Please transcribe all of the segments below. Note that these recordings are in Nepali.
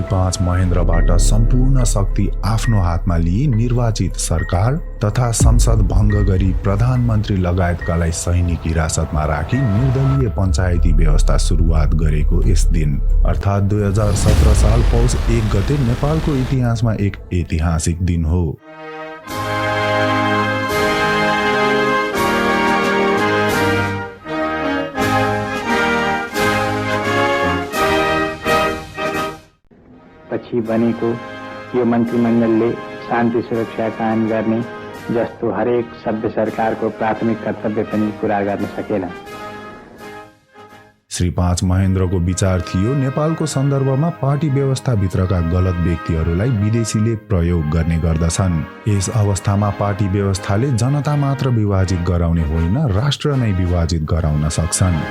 5 महेन्द्रबाट सम्पूर्ण शक्ति आफ्नो हातमा लिई निर्वाचित सरकार तथा संसद भङ्ग गरी प्रधानमन्त्री लगायतकालाई सैनिक हिरासतमा राखी निर्दलीय पञ्चायती व्यवस्था सुरुवात गरेको यस दिन अर्थात् 2017 साल पौष 1 गते नेपालको इतिहासमा एक ऐतिहासिक दिन हो। पछि बनेको यो मन्त्रीमण्डलले शान्ति सुरक्षा कायम गर्ने जस्तो हरेक सभ्य सरकारको प्राथमिक कर्तव्य पनि पूरा गर्न सकेन। श्री 5 महेन्द्रको विचार थियो नेपालको सन्दर्भमा पार्टी व्यवस्थाभित्रका गलत व्यक्तिहरूलाई विदेशीले प्रयोग गर्ने गर्दछन्। यस अवस्थामा पार्टी व्यवस्थाले जनता मात्र विभाजित गराउने होइन, राष्ट्र नै विभाजित गराउन सक्छन्।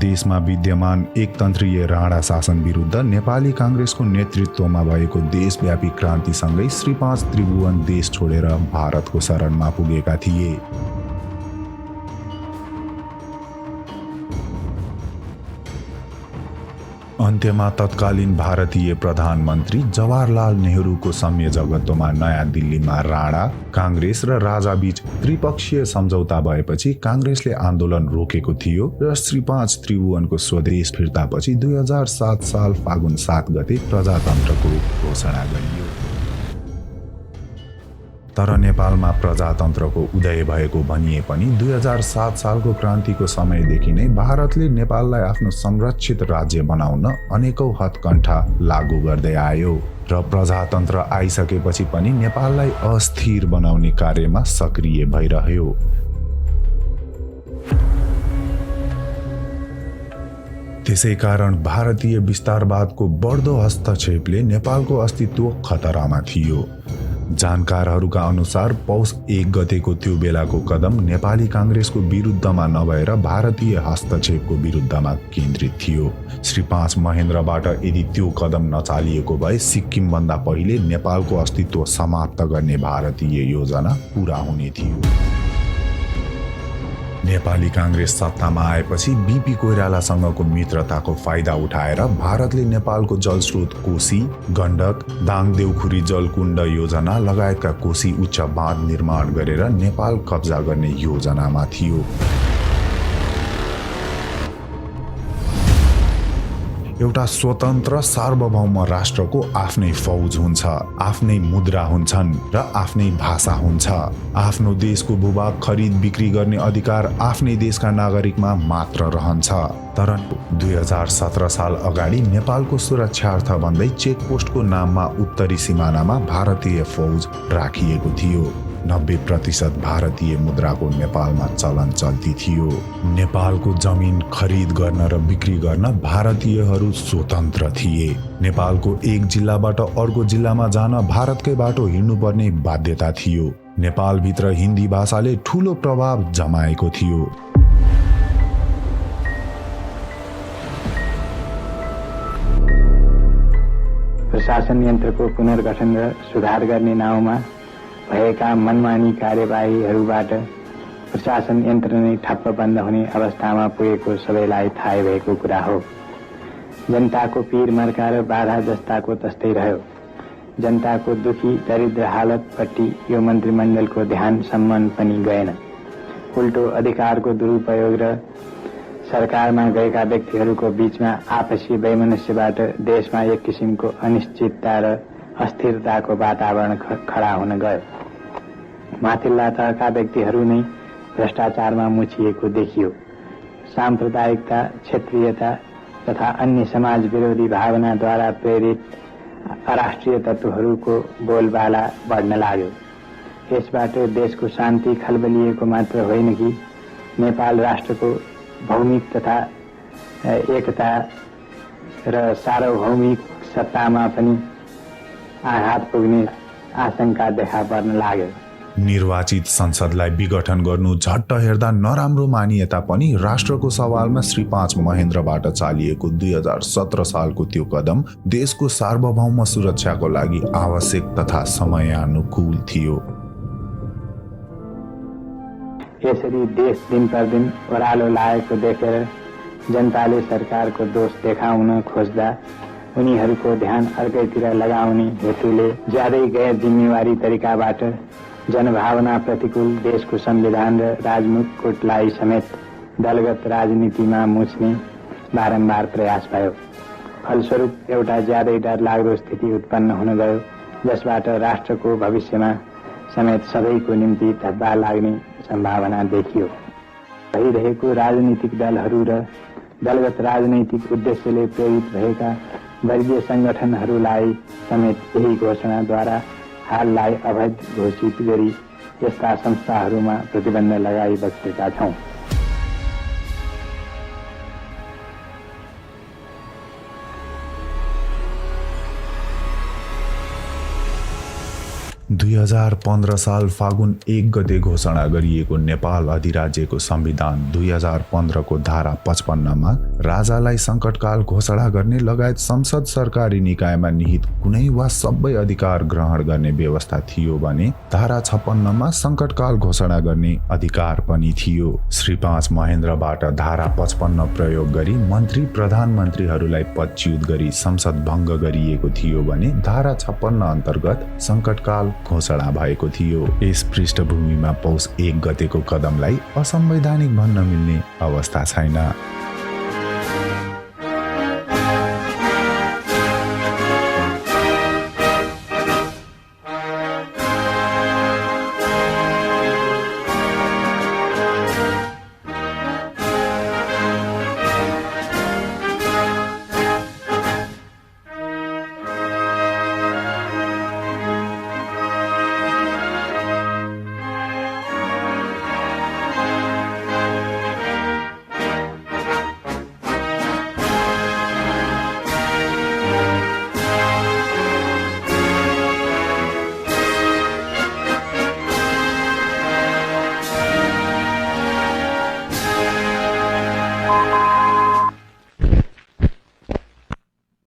देशमा विद्यमान एकतन्त्रीय राणा शासन विरुद्ध नेपाली काङ्ग्रेसको नेतृत्वमा भएको देशव्यापी क्रान्तिसँगै श्री 5 त्रिभुवन देश छोडेर भारतको शरणमा पुगेका थिए। अन्त्यमा तत्कालीन भारतीय प्रधानमन्त्री जवाहरलाल नेहरूको संयोजकत्वमा नयाँ दिल्लीमा राणा, काङ्ग्रेस र राजाबीच त्रिपक्षीय सम्झौता भएपछि काङ्ग्रेसले आन्दोलन रोकेको थियो र श्री 5 त्रिभुवनको स्वदेश फिर्तापछि 2007 साल फागुन 7 गते प्रजातन्त्रको घोषणा गरियो। तर नेपालमा प्रजातन्त्रको उदय भएको भनिए पनि 2007 सालको क्रान्तिको समयदेखि नै भारतले नेपाललाई आफ्नो संरक्षित राज्य बनाउन अनेकौं हतकण्ठा लागू गर्दै आयो र प्रजातन्त्र आइसकेपछि पनि नेपाललाई अस्थिर बनाउने कार्यमा सक्रिय भइरह्यो। त्यसैकारण भारतीय विस्तारवादको बढ्दो हस्तक्षेपले नेपालको अस्तित्व खतरामा थियो। जानकारहरूका अनुसार पौष 1 गतेको त्यो बेलाको कदम नेपाली काङ्ग्रेसको विरुद्धमा नभएर भारतीय हस्तक्षेपको विरुद्धमा केन्द्रित थियो। श्री 5 महेन्द्रबाट यदि त्यो कदम नचालिएको भए सिक्किमभन्दा पहिले नेपालको अस्तित्व समाप्त गर्ने भारतीय योजना पूरा हुने थियो। नेपाली काङ्ग्रेस सत्तामा आएपछि बीपी कोइरालासँगको मित्रताको फाइदा उठाएर भारतले नेपालको जलस्रोत कोशी, गण्डक, दाङदेउखुरी जलकुण्ड योजना लगायतका कोशी उच्च बाँध निर्माण गरेर नेपाल कब्जा गर्ने योजनामा थियो। एउटा स्वतन्त्र सार्वभौम राष्ट्रको आफ्नै फौज हुन्छ, आफ्नै मुद्रा हुन्छन् र आफ्नै भाषा हुन्छ। आफ्नो देशको भूभाग खरिद बिक्री गर्ने अधिकार आफ्नै देशका नागरिकमा मात्र रहन्छ। तर 2017 साल अगाडि नेपालको सुरक्षार्थ भन्दै चेकपोस्टको नाममा उत्तरी सिमानामा भारतीय फौज राखिएको थियो। 90% भारतीय मुद्राको नेपालमा चलन चल्ती थियो। नेपालको जमिन खरिद गर्न र बिक्री गर्न भारतीयहरू स्वतन्त्र थिए। नेपालको एक जिल्लाबाट अर्को जिल्लामा जान भारतकै बाटो हिँड्नुपर्ने बाध्यता थियो। नेपालभित्र हिन्दी भाषाले ठूलो प्रभाव जमाएको थियो। प्रशासन यन्त्रको पुनर्गठन र सुधार गर्ने नाउँमा भएका मनमानी कार्यवाहीहरूबाट प्रशासन यन्त्र नै ठप्प बन्द हुने अवस्थामा पुगेको सबैलाई थाहा भएको कुरा हो। जनताको पीर मर्का र बाधा जस्ताको तस्तै रह्यो। जनताको दुखी दरिद्र हालतपट्टि यो मन्त्रीमण्डलको ध्यान सम्म पनि गएन। उल्टो अधिकारको दुरुपयोग र सरकारमा गएका व्यक्तिहरूको बीचमा आपसी वैमनस्यबाट देशमा एक किसिमको अनिश्चितता र अस्थिरताको वातावरण खडा हुन गयो। माथिल्ला तहका व्यक्तिहरू नै भ्रष्टाचारमा मुछिएको देखियो। साम्प्रदायिकता, क्षेत्रीयता तथा अन्य समाज विरोधी भावनाद्वारा प्रेरित अराष्ट्रिय तत्त्वहरूको बोलबाला बढ्न लाग्यो। यसबाट देशको शान्ति खलबलिएको मात्र होइन कि नेपाल राष्ट्रको भौमिक तथा एकता र सार्वभौमिक सत्तामा पनि आघात पुग्ने आशंका देखा पर्न लाग्यो। निर्वाचित संसदलाई विघटन गर्नु झट्ट हेर्दा नराम्रो मानिए तापनि राष्ट्रको सवालमा श्री 5 महेन्द्रबाट चालिएको 2017 सालको त्यो कदम देशको सार्वभौम सुरक्षाको लागि आवश्यक तथा समयानुकूल थियो। यसरी देश दिन प्रतिदिन ओह्रालो लागेको देखेर जनताले सरकारको दोष देखाउन खोज्दा उनीहरूको ध्यान अर्कैतिर लगाउने हेतुले ज्यादै गैर जिम्मेवारी तरिकाबाट जनभावना प्रतिकूल देशको संविधान र राजमुकुटलाई समेत दलगत राजनीतिमा मुछ्ने बारम्बार प्रयास भयो। फलस्वरूप एउटा ज्यादै डरलाग्दो स्थिति उत्पन्न हुन गयो, जसबाट राष्ट्रको भविष्यमा समेत सबैको निम्ति धब्बा लाग्ने सम्भावना देखियो। भइरहेको राजनीतिक दलहरू र दलगत राजनैतिक उद्देश्यले प्रेरित भएका वर्गीय संगठनहरूलाई समेत यही घोषणाद्वारा हाललाई अवैध घोषित गरी यस्ता संस्थाहरूमा प्रतिबन्ध लगाइबसेका छौं। दुई 2015 साल फागुन 1 गते घोषणा गरिएको नेपाल अधिराज्यको संविधान 2015 को धारा 55 मा राजालाई संकटकाल घोषणा गर्ने लगायत संसद सरकारी निकायमा निहित कुनै वा सबै अधिकार ग्रहण गर्ने व्यवस्था थियो भने धारा 56 मा संकटकाल घोषणा गर्ने अधिकार पनि थियो। श्री 5 महेन्द्रबाट धारा 55 प्रयोग गरी मन्त्री प्रधानमन्त्रीहरूलाई पदच्युत गरी संसद भङ्ग गरिएको थियो भने धारा 56 अन्तर्गत संकटकाल घोषणा भएको थियो। यस पृष्ठभूमिमा पौष 1 गतेको कदमलाई असंवैधानिक भन्न मिल्ने अवस्था छैन।